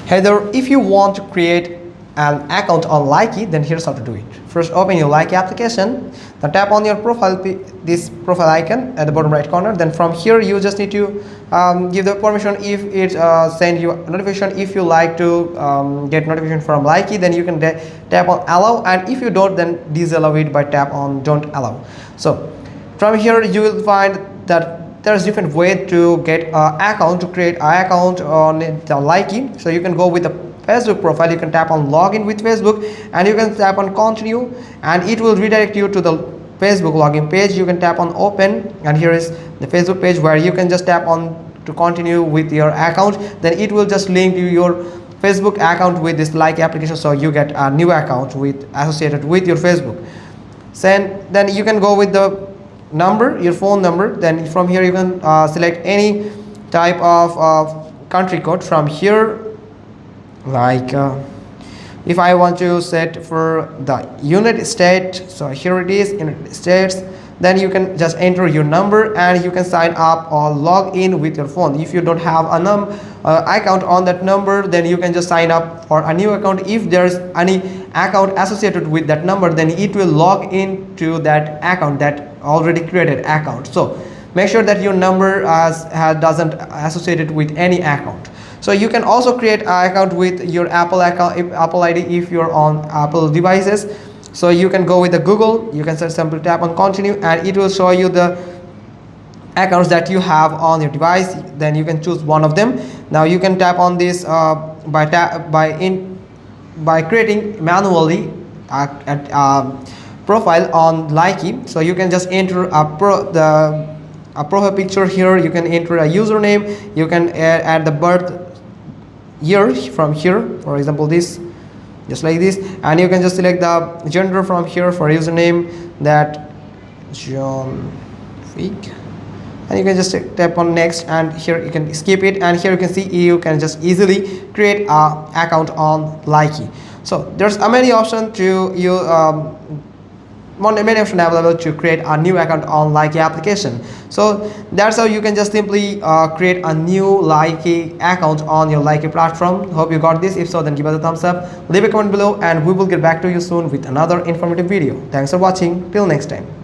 Hey there, if you want to create an account on Likee, then here's how to do it. First, open your Likee application, then tap on your profile, this profile icon at the bottom right corner. Then from here, you just need to give the permission if it send you a notification. If you like to get notification from Likee, then you can tap on allow, and if you don't, then disallow it by tap on don't allow. So from here, you will find that there's different way to get an account, to create an account on the Likee. So you can go with the Facebook profile, you can tap on login with Facebook, and you can tap on continue, and it will redirect you to the Facebook login page. You can tap on open, and here is the Facebook page where you can just tap on to continue with your account. Then it will just link to your Facebook account with this Likee application, so you get a new account with associated with your Facebook. Then you can go with the number, your phone number. Then from here you can select any type of country code from here, like if I want to set for the United States, so here it is, United States. Then you can just enter your number and you can sign up or log in with your phone. If you don't have a account on that number, then you can just sign up for a new account. If there's any account associated with that number, then it will log into that account, that already created account. So make sure that your number doesn't associated with any account. So you can also create an account with your Apple account, Apple ID, if you're on Apple devices. So you can go with the Google, you can simply tap on continue, and it will show you the accounts that you have on your device. Then you can choose one of them. Now you can tap on this by creating manually a profile on Likee. So you can just enter a profile picture here. You can enter a username. You can add the birth year from here, for example this, just like this, and you can just select the gender from here for username, that John Fig, and you can just tap on next, and here you can skip it, and here you can see you can just easily create a account on Likee. So there's many options to many options available to create a new account on Likee application. So that's how you can just simply create a new Likee account on your Likee platform. Hope you got this. If so, then give us a thumbs up, leave a comment below, and we will get back to you soon with another informative video. Thanks for watching. Till next time.